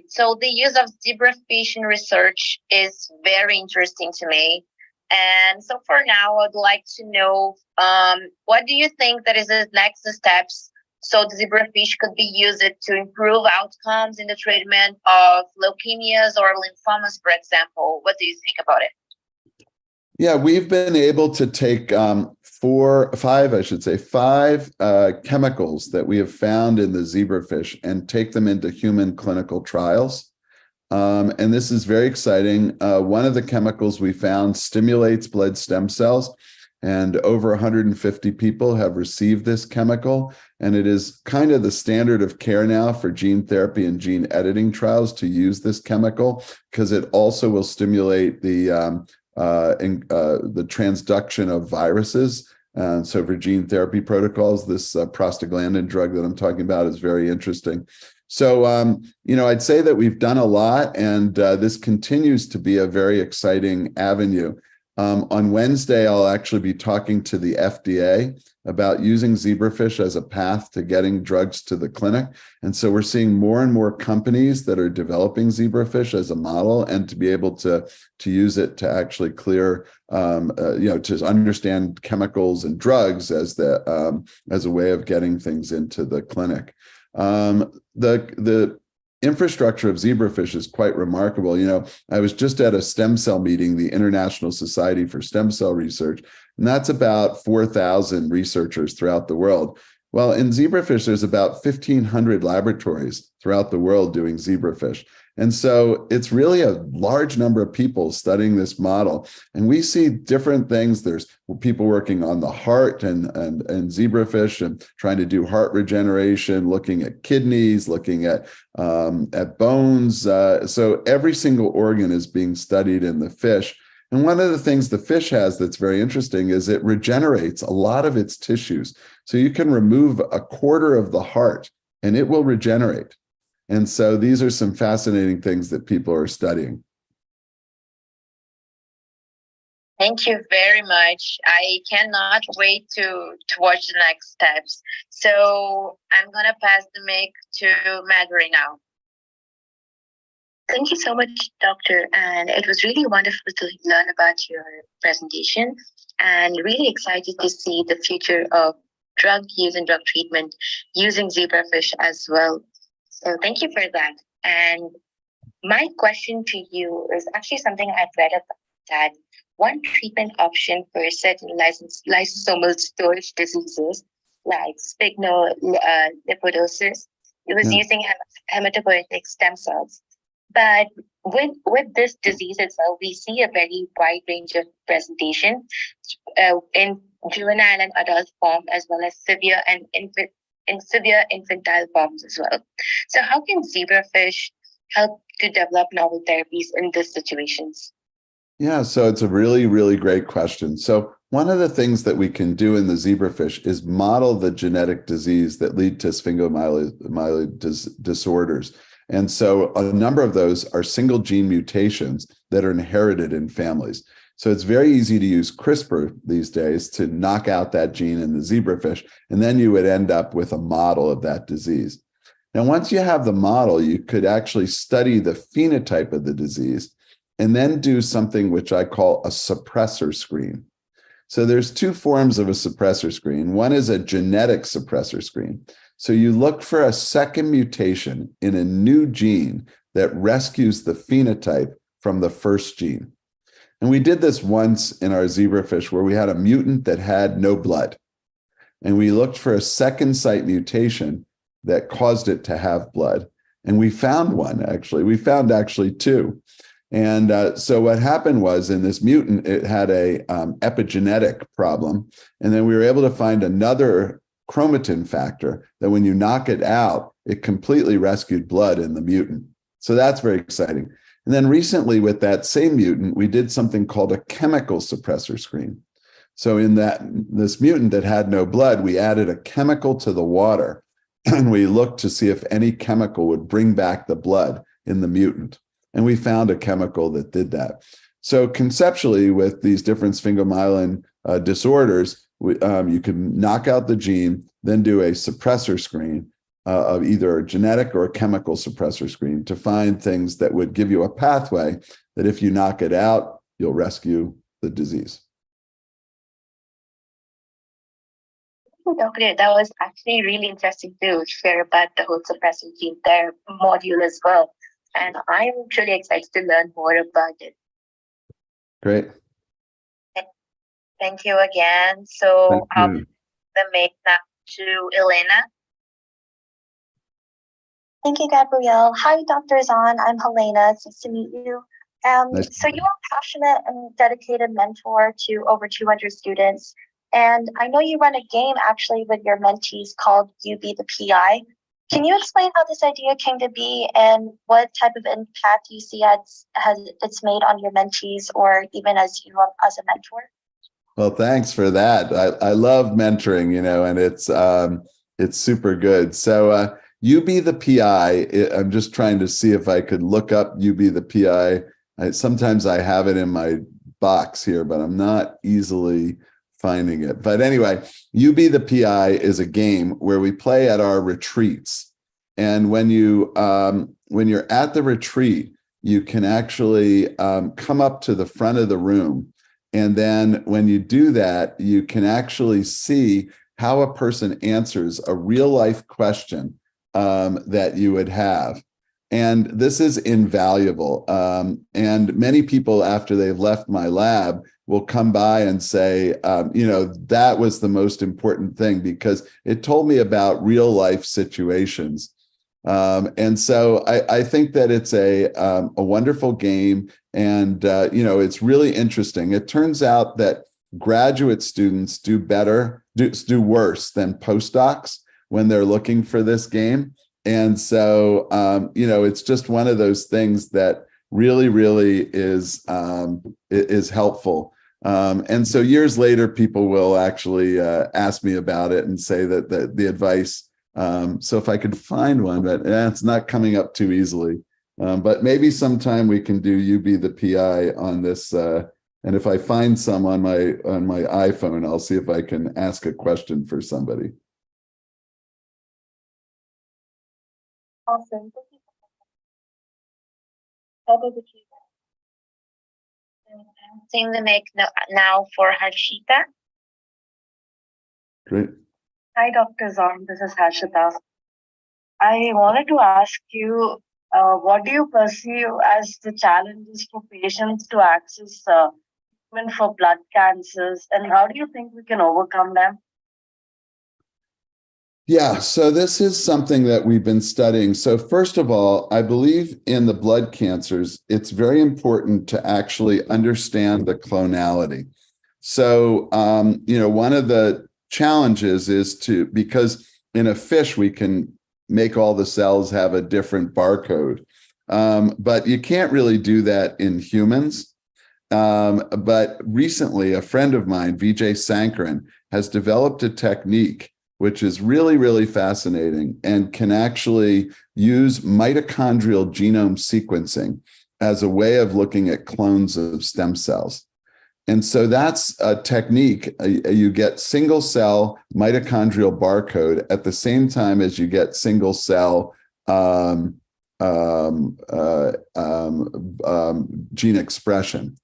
So the use of zebrafish in research is very interesting to me. And so for now, I'd like to know, what do you think that is the next steps so the zebrafish could be used to improve outcomes in the treatment of leukemias or lymphomas, for example? What do you think about it? Yeah, we've been able to take 5 chemicals that we have found in the zebrafish and take them into human clinical trials. And this is very exciting. One of the chemicals we found stimulates blood stem cells. and over 150 people have received this chemical. And it is kind of the standard of care now for gene therapy and gene editing trials to use this chemical, because it also will stimulate the transduction of viruses. And so for gene therapy protocols, this prostaglandin drug that I'm talking about is very interesting. So, I'd say that we've done a lot, and this continues to be a very exciting avenue. On Wednesday, I'll actually be talking to the FDA about using zebrafish as a path to getting drugs to the clinic. And so we're seeing more and more companies that are developing zebrafish as a model, and to be able to use it to actually clear, to understand chemicals and drugs as a way of getting things into the clinic. The infrastructure of zebrafish is quite remarkable. I was just at a stem cell meeting, the International Society for Stem Cell Research, and that's about 4,000 researchers throughout the world. Well, in zebrafish, there's about 1,500 laboratories throughout the world doing zebrafish. And so it's really a large number of people studying this model. And we see different things. There's people working on the heart and zebrafish and trying to do heart regeneration, looking at kidneys, looking at bones. So every single organ is being studied in the fish. And one of the things the fish has that's very interesting is it regenerates a lot of its tissues. So you can remove a quarter of the heart and it will regenerate. And so these are some fascinating things that people are studying. Thank you very much. I cannot wait to watch the next steps. So I'm going to pass the mic to Madhuri now. Thank you so much, Doctor. And it was really wonderful to learn about your presentation, and really excited to see the future of drug use and drug treatment using zebrafish as well. So thank you for that. And my question to you is actually something I've read about, that one treatment option for certain lysosomal storage diseases like sphygmolipidosis, it was using hematopoietic stem cells. But with this disease itself, we see a very wide range of presentation in juvenile and adult form, as well as severe and severe infantile forms as well. So how can zebrafish help to develop novel therapies in these situations? Yeah, so it's a really, really great question. So one of the things that we can do in the zebrafish is model the genetic disease that lead to sphygmomyeloid disorders. And so a number of those are single gene mutations that are inherited in families. So it's very easy to use CRISPR these days to knock out that gene in the zebrafish, and then you would end up with a model of that disease. Now, once you have the model, you could actually study the phenotype of the disease and then do something which I call a suppressor screen. So there's two forms of a suppressor screen. One is a genetic suppressor screen. So you look for a second mutation in a new gene that rescues the phenotype from the first gene. And we did this once in our zebrafish where we had a mutant that had no blood. And we looked for a second site mutation that caused it to have blood. And we found one, actually. We found actually two. And so what happened was, in this mutant, it had a epigenetic problem. And then we were able to find another chromatin factor that when you knock it out, it completely rescued blood in the mutant. So that's very exciting. And then recently with that same mutant, we did something called a chemical suppressor screen. So in this mutant that had no blood, we added a chemical to the water, and we looked to see if any chemical would bring back the blood in the mutant. And we found a chemical that did that. So conceptually, with these different sphygmomyelin disorders, you can knock out the gene, then do a suppressor screen of either a genetic or a chemical suppressor screen to find things that would give you a pathway that if you knock it out, you'll rescue the disease. Okay, that was actually really interesting to share about the whole suppressor gene therapy module as well. And I'm truly excited to learn more about it. Great. Thank you again. So the mic now to Elena. Thank you, Gabrielle. Hi, Dr. Zon. I'm Helena. It's nice to meet you. Nice. So you are a passionate and dedicated mentor to over 200 students. And I know you run a game actually with your mentees called You Be the PI. Can you explain how this idea came to be and what type of impact you see it's made on your mentees or even as you as a mentor? Well, thanks for that. I love mentoring, and it's super good. So You Be the PI. I'm just trying to see if I could look up You Be the PI. Sometimes I have it in my box here, but I'm not easily finding it. But anyway, You Be the PI is a game where we play at our retreats. And when you're at the retreat, you can actually come up to the front of the room. And then when you do that, you can actually see how a person answers a real life question that you would have. And this is invaluable. And many people, after they've left my lab, will come by and say, that was the most important thing because it told me about real life situations. And so I think that it's a wonderful game, and it's really interesting. It turns out that graduate students do worse than postdocs when they're looking for this game. And so it's just one of those things that really, really is helpful. And so years later, people will actually ask me about it and say that the advice. So if I could find one, but it's not coming up too easily. But maybe sometime we can do You Be the PI on this. And if I find some on my iPhone, I'll see if I can ask a question for somebody. Awesome. Thank you. That was a key. Seeing the mic now for Harshita. Great. Hi, Dr. Zon. This is Harshita. I wanted to ask you, what do you perceive as the challenges for patients to access treatment for blood cancers, and how do you think we can overcome them? Yeah, so this is something that we've been studying. So first of all, I believe in the blood cancers, it's very important to actually understand the clonality. So, one of the challenges is because in a fish, we can make all the cells have a different barcode, but you can't really do that in humans. But recently, a friend of mine, Vijay Sankaran, has developed a technique which is really, really fascinating and can actually use mitochondrial genome sequencing as a way of looking at clones of stem cells. And so that's a technique. You get single cell mitochondrial barcode at the same time as you get single cell gene expression.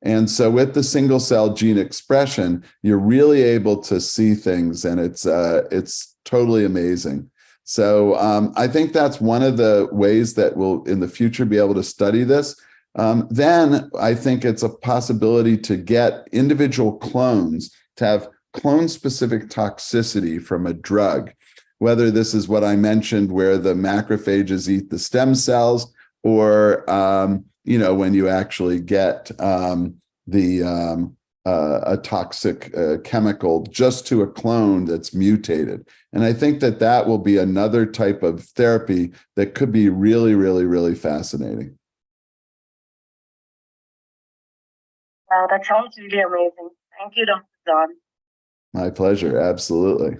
And so with the single cell gene expression, you're really able to see things, and it's totally amazing. So I think that's one of the ways that we'll in the future be able to study this. Then I think it's a possibility to get individual clones to have clone-specific toxicity from a drug, whether this is what I mentioned, where the macrophages eat the stem cells, or when you actually get a toxic chemical just to a clone that's mutated. And I think that will be another type of therapy that could be really, really, really fascinating. Wow, that sounds really amazing. Thank you, Dr. Zon. My pleasure. Absolutely.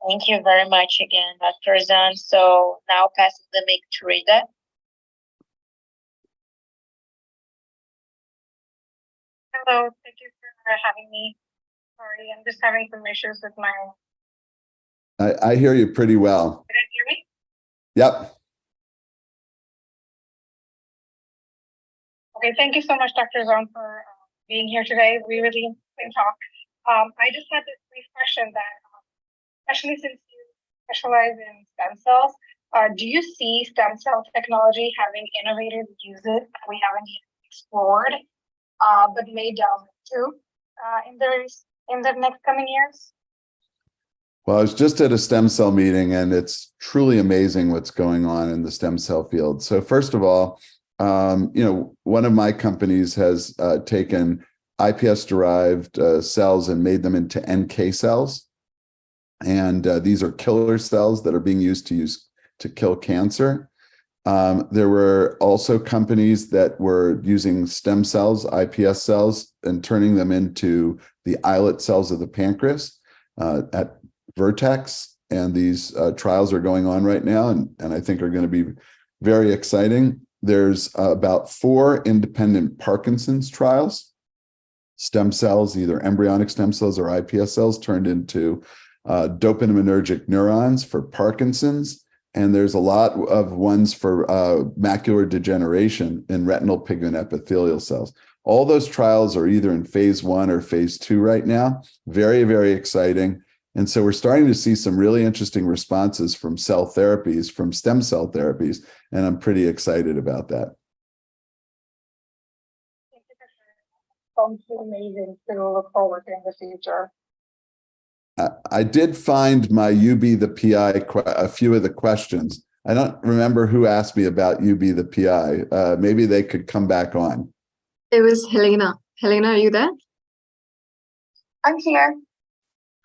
Thank you very much again, Dr. Zon. So now passing the mic to Rita. Hello, thank you for having me. Sorry, I'm just having some issues with my. I hear you pretty well. Can you hear me? Yep. Okay, thank you so much, Dr. Zon, for being here today. We really interesting talk. I just had this brief question that, especially since you specialize in stem cells, do you see stem cell technology having innovative uses that we haven't yet explored, but may delve into in the next coming years? Well, I was just at a stem cell meeting, and it's truly amazing what's going on in the stem cell field. So first of all, one of my companies has taken iPS-derived cells and made them into NK cells. And these are killer cells that are being used to kill cancer. There were also companies that were using stem cells, iPS cells, and turning them into the islet cells of the pancreas at Vertex. And these trials are going on right now, and I think are going to be very exciting. There's about 4 independent Parkinson's trials, stem cells, either embryonic stem cells or iPS cells, turned into dopaminergic neurons for Parkinson's. And there's a lot of ones for macular degeneration in retinal pigment epithelial cells. All those trials are either in phase 1 or phase 2 right now. Very, very exciting. And so we're starting to see some really interesting responses from cell therapies, from stem cell therapies, and I'm pretty excited about that. Sounds amazing to look forward to in the future. I did find my UB the PI, a few of the questions. I don't remember who asked me about UB the PI. Maybe they could come back on. It was Helena. Helena, are you there? I'm here.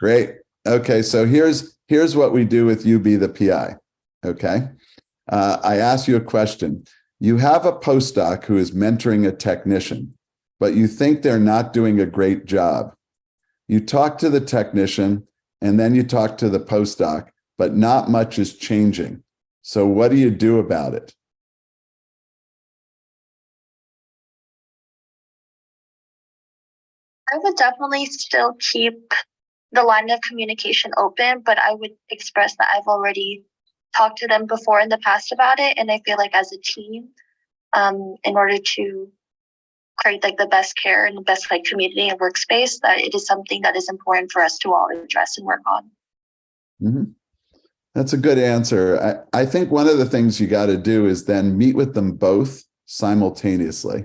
Great. Okay, so here's what we do with UB the PI. Okay, I ask you a question. You have a postdoc who is mentoring a technician, but you think they're not doing a great job. You talk to the technician, and then you talk to the postdoc, but not much is changing. So what do you do about it? I would definitely still keep the line of communication open, but I would express that I've already talked to them before in the past about it. And I feel like as a team, in order to create like the best care and the best like community and workspace, that it is something that is important for us to all address and work on. Mm-hmm. That's a good answer. I think one of the things you got to do is then meet with them both simultaneously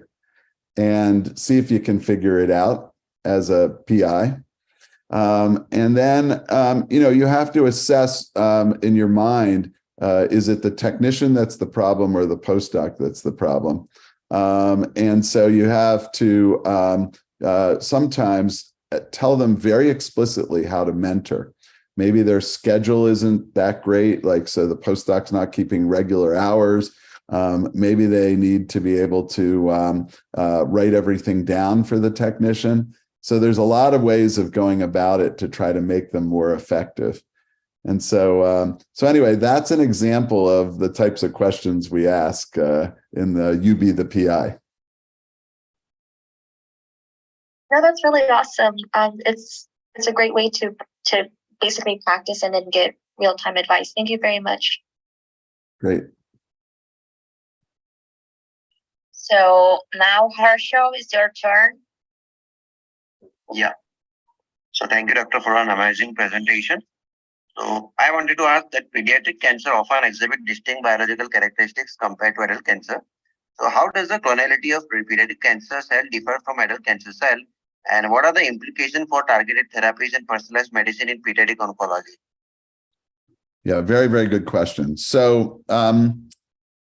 and see if you can figure it out as a PI. And then, you have to assess in your mind, is it the technician that's the problem or the postdoc that's the problem? And so you have to sometimes tell them very explicitly how to mentor. Maybe their schedule isn't that great, like so the postdoc's not keeping regular hours. Maybe they need to be able to write everything down for the technician. So there's a lot of ways of going about it to try to make them more effective. And so anyway, that's an example of the types of questions we ask in the UB the PI. No, that's really awesome. It's a great way to basically practice and then get real-time advice. Thank you very much. Great. So now, Harshal, it's your turn. Yeah. So thank you, Doctor, for an amazing presentation. So I wanted to ask that pediatric cancer often exhibit distinct biological characteristics compared to adult cancer. So how does the clonality of pediatric cancer cell differ from adult cancer cell? And what are the implications for targeted therapies and personalized medicine in pediatric oncology? Yeah, very, very good question. So I'm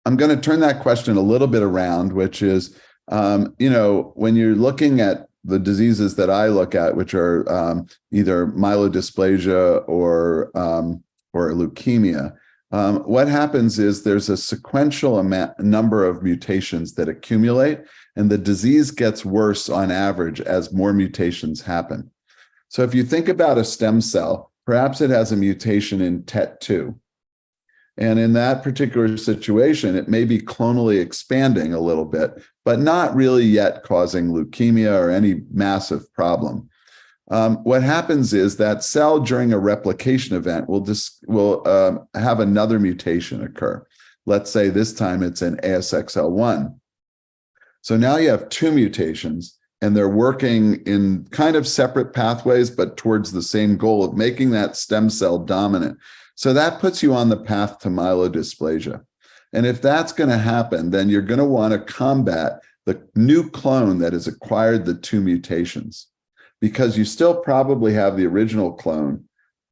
going to turn that question a little bit around, which is, when you're looking at the diseases that I look at, which are either myelodysplasia or leukemia, what happens is there's a sequential number of mutations that accumulate, and the disease gets worse on average as more mutations happen. So if you think about a stem cell, perhaps it has a mutation in TET2. And in that particular situation, it may be clonally expanding a little bit, but not really yet causing leukemia or any massive problem. What happens is that cell during a replication event will have another mutation occur. Let's say this time it's an ASXL1. So now you have 2 mutations, and they're working in kind of separate pathways, but towards the same goal of making that stem cell dominant. So that puts you on the path to myelodysplasia. And if that's going to happen, then you're going to want to combat the new clone that has acquired the 2 mutations, because you still probably have the original clone,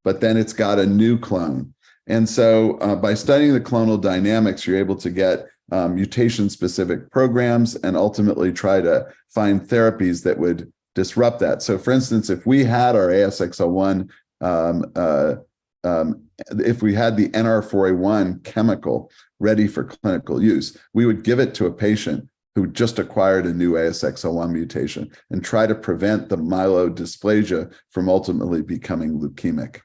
but then it's got a new clone. And so by studying the clonal dynamics, you're able to get mutation-specific programs and ultimately try to find therapies that would disrupt that. So for instance, if we had our ASXL1, if we had the NR4A1 chemical ready for clinical use, we would give it to a patient who just acquired a new ASXL1 mutation and try to prevent the myelodysplasia from ultimately becoming leukemic.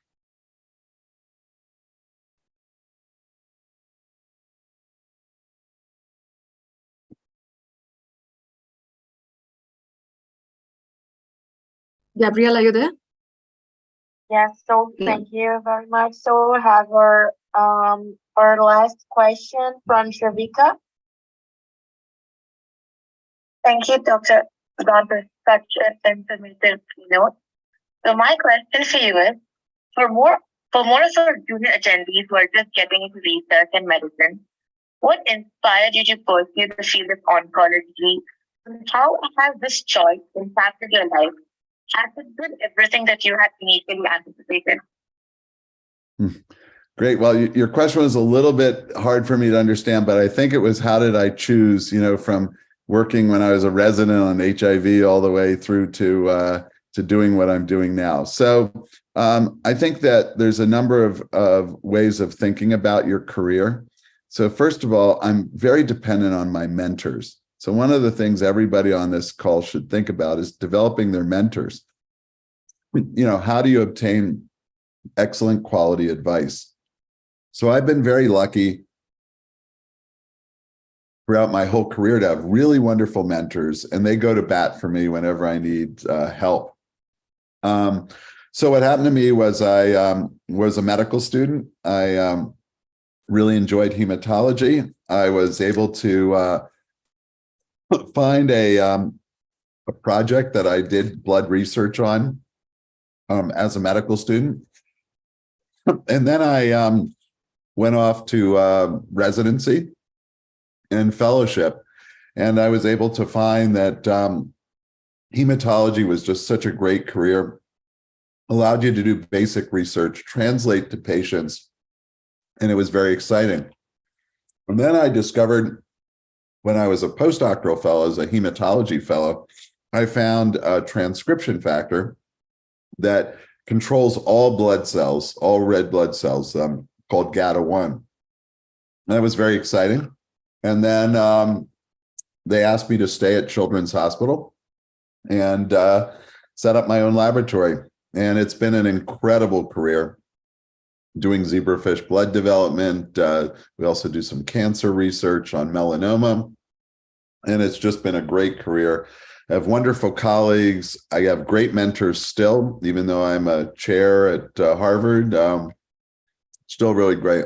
Gabrielle, are you there? Yes, so Yeah. thank you very much. So we have our last question from Shavika. Thank you, Dr. Zon, for such an informative keynote. So my question for you is, for more of our junior attendees who are just getting into research and medicine, what inspired you to pursue the field of oncology? And how has this choice impacted your life? Has it been everything that you had initially anticipated? Great. Well, your question was a little bit hard for me to understand, but I think it was, how did I choose, from working when I was a resident on HIV all the way through to doing what I'm doing now. So I think that there's a number of ways of thinking about your career. So first of all, I'm very dependent on my mentors. So one of the things everybody on this call should think about is developing their mentors. How do you obtain excellent quality advice? So I've been very lucky throughout my whole career to have really wonderful mentors, and they go to bat for me whenever I need help. So what happened to me was I was a medical student. I really enjoyed hematology. I was able to find a project that I did blood research on as a medical student. And then I went off to residency and fellowship. And I was able to find that hematology was just such a great career, allowed you to do basic research, translate to patients, and it was very exciting. And then I discovered, when I was a postdoctoral fellow, as a hematology fellow, I found a transcription factor that controls all blood cells, all red blood cells, called GATA1. And that was very exciting. And then they asked me to stay at Children's Hospital and set up my own laboratory. And it's been an incredible career, doing zebrafish blood development. We also do some cancer research on melanoma. And it's just been a great career. I have wonderful colleagues. I have great mentors still, even though I'm a chair at Harvard. Still really great.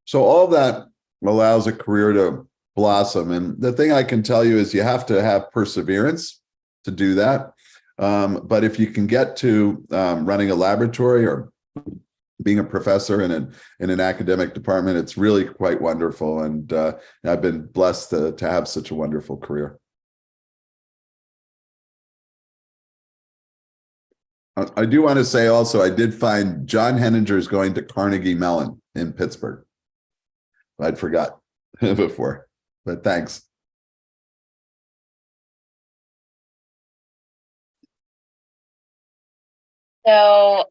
So all that allows a career to blossom. And the thing I can tell you is you have to have perseverance to do that. But if you can get to running a laboratory or being a professor in an academic department, it's really quite wonderful. And I've been blessed to have such a wonderful career. I do want to say also, I did find John Henninger's going to Carnegie Mellon in Pittsburgh. I'd forgot before, but thanks. So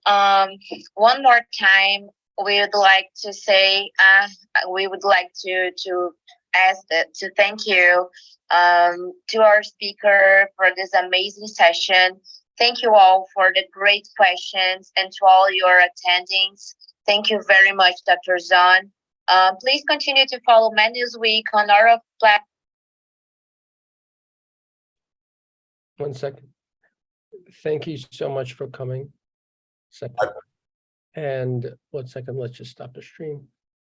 one more time, we would like to say, we would like to ask to thank you to our speaker for this amazing session. Thank you all for the great questions, and to all your attendings. Thank you very much, Dr. Zon. Please continue to follow MedNews Week on our platform. 1 second. Thank you so much for coming. Second. And 1 second, let's just stop the stream.